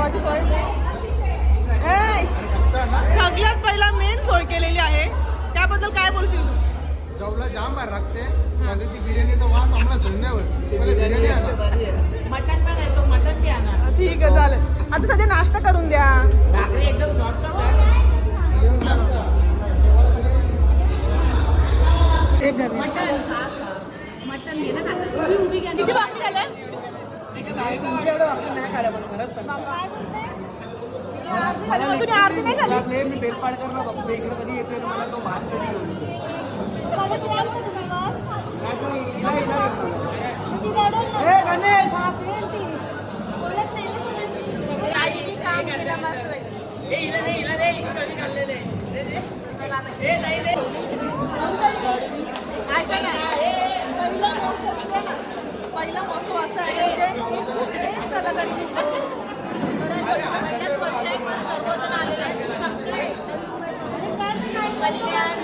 जेवणाची सोय सगळ्यात पहिला मेन सोय केलेली आहे, त्याबद्दल काय बोलशील तू? जेवला जाम बाहेर लागते कारण ती बिर्याणीचा वास आम्हाला सहन नाही होत. मटन पण आहे, तो मटन बी आणा. ठीक आहे चालेल. आता सध्या नाश्ता करून द्या. भाकरी एकदम सॉफ्ट आहे. मटन घे ना काका. उभी घ्या. किती बाकी झाले? तुम्ही आरती नाही झाली? मी बेलपाड करला बघतो इकडे कधी येतोय मला तो भात कधी गणेश पहिला मस्त वाजता आहे सर्वजण आलेले आहेत. सगळे कल्याण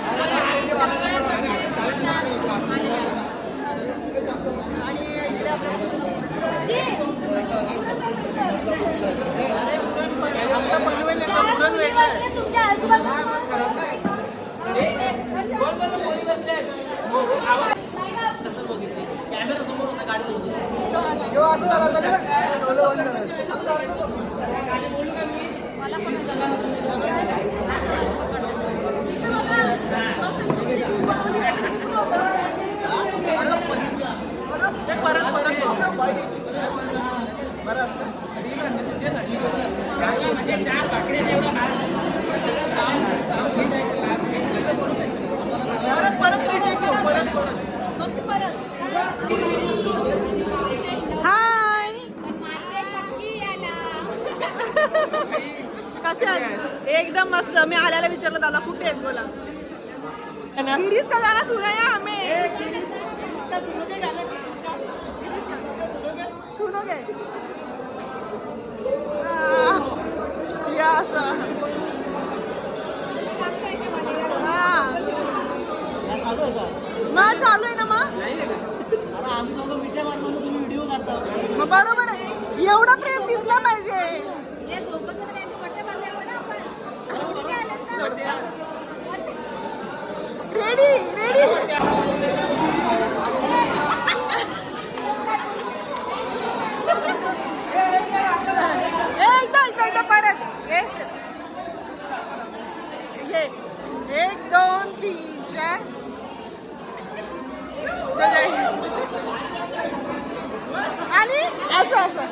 कॅमेरा समोर होता गाडी मला पण हाय कसे आहात? एकदम मस्त. मी आल्याला विचारलं दादा कुठे आहेत बोला. गिरीश का गाना सुनाया हमें. सुनोगे या असं मग चालू आहे ना मग. आम्ही दोघं मिठ्या मारतो, तुम्ही व्हिडिओ करता. मग बरोबर आहे, एवढा प्रेम दिसला पाहिजे. रेडी रेडी एकदा परत ये 1 2 3 4 आणि असं असं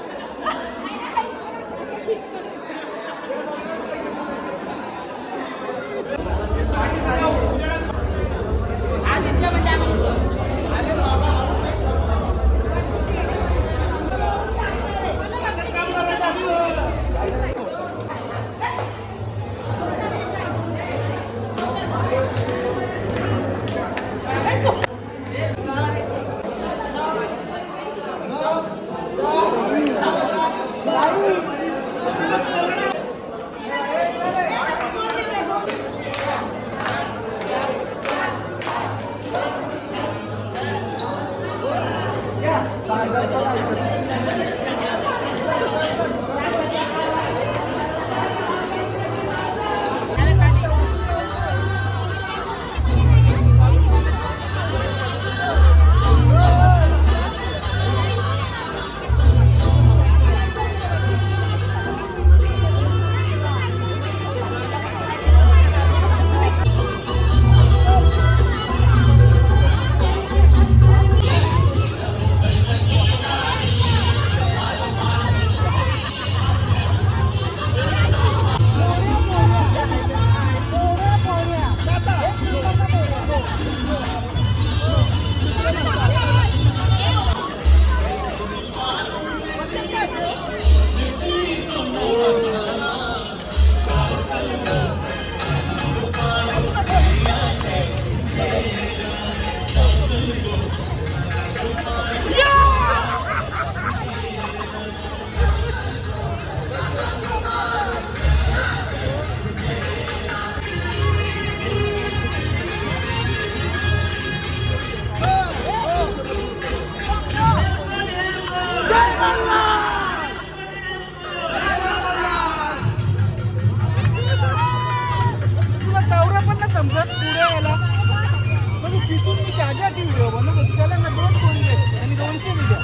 मजाची व्हिडिओ बनवत होती त्याला ना 2 कोणी घेतले आणि 200 video.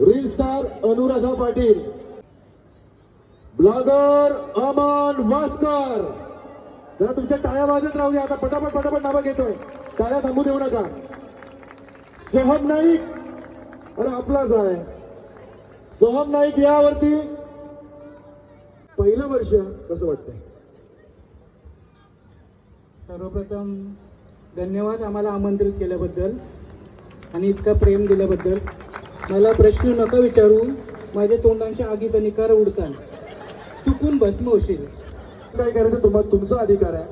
Reel star Anuradha Patil, blogger Aman Waskar. जरा तुमच्या टाळ्या वाजत राहू द्या. आता पटापट पटापट नावं घेतोय, टाळ्या थांबू देऊ नका. सोहम नाईक, अरे आपलाच आहे सोहम नाईक. यावरती पहिलं वर्ष कसं वाटतंय? सर्वप्रथम धन्यवाद आम्हाला आमंत्रित केल्याबद्दल आणि इतका प्रेम दिल्याबद्दल. मला प्रश्न नका विचारू, माझ्या तोंडांच्या आगीचा निकार उडताल, चुकून भस्म होशील. काय करायचं तुम्हाला, तुमचा अधिकार आहे.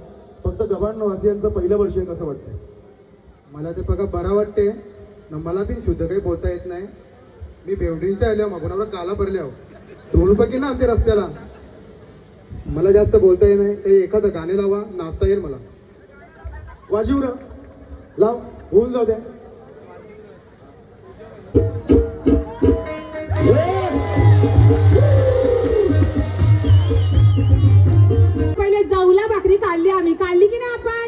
फक्त गव्हाणवासियांचं पहिलं वर्ष आहे, कसं वाटतंय? मला ते बघा बरं वाटते ना. मला पण शुद्ध काही बोलता येत नाही. मी बेवडींच्या आल्या मागून काला भरल्या ढोलपकी ना आमच्या रस्त्याला. मला जास्त बोलता येत नाही. काही एखादं गाणे लावा, नाचता येईल मला. वाजीव र लाव, होऊन जाऊ द्या. पहिले जवला भाकरी काढली की ना आपण.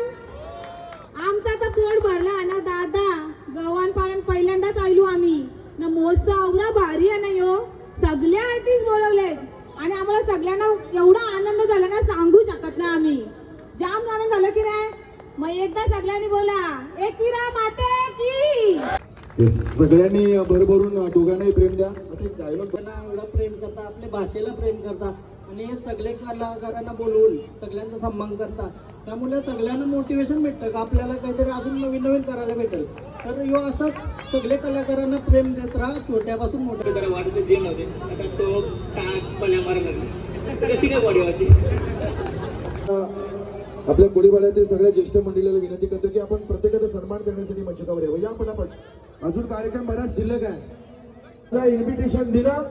आमचा तर पोट भरला ना दादा. गव्हाण पारण पहिल्यांदाच आयलो आम्ही ना. मोजचा आवरा भारी आहे ना यो. सगळ्या आर्टिस्ट बोलवलेत आणि आम्हाला सगळ्यांना एवढा आनंद झाला ना, सांगू शकत नाही आम्ही. जाम आनंद झाला की नाही. मग एकदा सगळ्यांनी बोला, एकविरा माते की. हे सगळ्यांनी भरभरून दोघांनाही प्रेम द्या. आता एक डायलॉग एवढा प्रेम करता, आपल्या भाषेला प्रेम करता आणि हे सगळे कलाकारांना बोलवून सगळ्यांचा सन्मान करता. त्यामुळे सगळ्यांना मोटिवेशन भेटतं का आपल्याला काहीतरी अजून नवीन नवीन करायला भेटेल. तर यो असंच सगळे कलाकारांना प्रेम देत राहा, छोट्यापासून मोठ्या. वाढते जे नव्हते आता तो पल्या मारला कशी काय बॉडी होती. आपल्या कोळीवाड्यातील सगळ्या ज्येष्ठ मंडळीला विनंती करतो की आपण प्रत्येकाचा सन्मान करण्यासाठी मंचावर यावं. या पटापट, अजून कार्यक्रम बराच शिल्लक आहे. इन्व्हिटेशन दिलं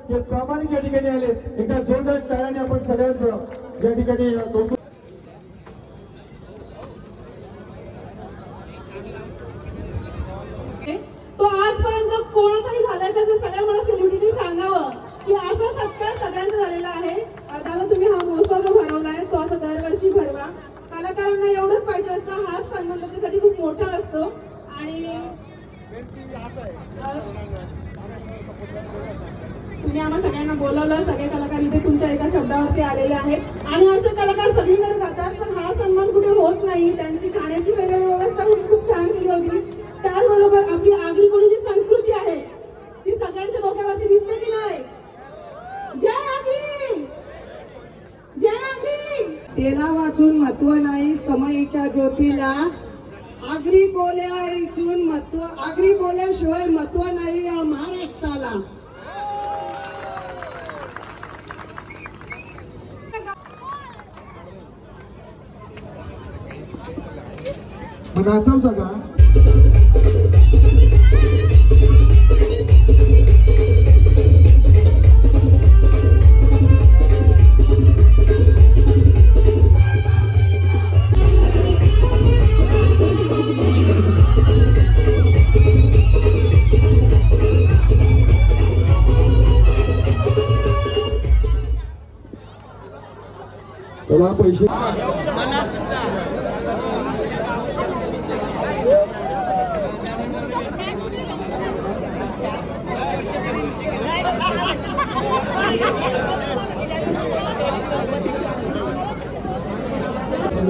की प्रामाणिक या ठिकाणी आले. एकदा जोरदार टाळ्याने आपण सगळ्यांचं या ठिकाणी कौतुक. तो आजपर्यंत कोणाचाही झालाय त्याचं सगळ्या मला सेलिब्रिटी सांगावं की असा सत्कार सगळ्यांचा झालेला आहे. दादा तुम्ही हा महोत्सव जो भरवलाय तो असं दरवर्षी भरवा. कलाकारांना एवढंच पाहिजे असतं, हाच सन्मान त्याच्यासाठी खूप मोठा असतो. आणि तुम्ही आम्हा सगळ्यांना बोलवलं. सगळे कलाकार इथे तुमच्या एका शब्दावरती आलेले आहेत आणि असे कलाकार सगळीकडे जातात, पण हा सन्मान कुठे होत नाही. त्यांची खाण्याची वगैरे व्यवस्था तुम्ही खूप छान केली होती. त्याचबरोबर आपली आगरी कोळी जी संस्कृती आहे ती सगळ्यांच्या डोक्यावरती दिसते की नाही. जय आगरी, जय आगरी. तेला वाचून महत्व नाही समयीच्या ज्योतीला. आगरी बोल्या इचून महत्व, आगरी बोल्याशिवाय महत्व नाही या महाराष्ट्राला. मग नाचाव सगळा. चला पैसे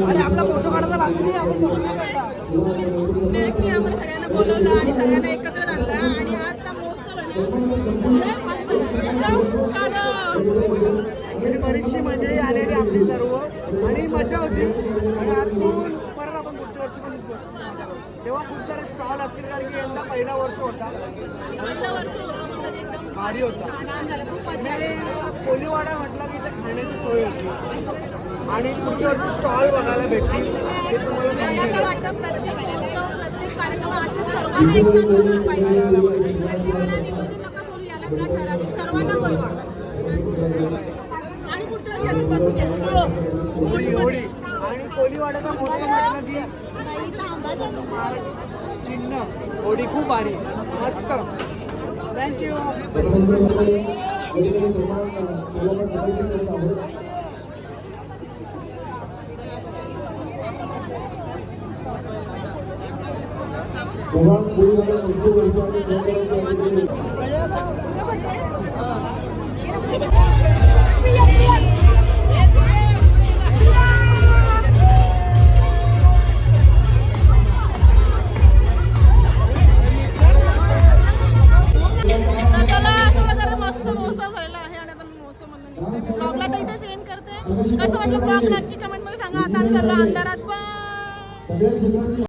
अरे आपला फोटो काढायचा बाकी नाही, आपण फोटो नाही काढता. त्यांनी आम्हाला सगळ्यांना बोलवलं आणि सगळ्यांना एकत्र आणलं आणि आजचा महोत्सव आहे ना, खूप छान. ॲक्च्युली बरीचशी मंडळी आलेली आपली सर्व आणि मजा होती. आणि आतून परत आपण पुढच्या वर्षी पण तेव्हा खूप सारे स्टॉल असतील, कारण की यंदा पहिला वर्ष होता, भारी होता. कोळीवाडा म्हटलं की इथे खाण्याची सोय होती आणि पुढच्या वर्षी स्टॉल बघायला भेटतील हे तुम्हाला समजेल. प्रत्येक कार्यक्रम असे सर्वांना एक साथ बोलवलं पाहिजे. प्रत्येकाला निवडून नका करू, याला ठराविक सर्वांना बोलवा. आणि पुढच्या वर्षी याच्यात बसून घ्या. होळी होळी आणि कोळीवाड्याचा महोत्सव म्हटलं की स्मारक चिन्ह होळी खूप भारी मस्त. थँक्यू. तेव्हा पुढील वेळेला मजबूत व्हायचं आणि सहकार्याची तर चला सगळं जरा मस्त महोत्सव झालेला आहे आणि आता मी महोत्सव म्हणून ब्लॉगला तर इथेच एंड करते. कसं वाटलं ब्लॉग नक्की कमेंटमध्ये सांगा. आता आम्ही चाललो अंधारात पण. सगळ्या क्षेत्रातील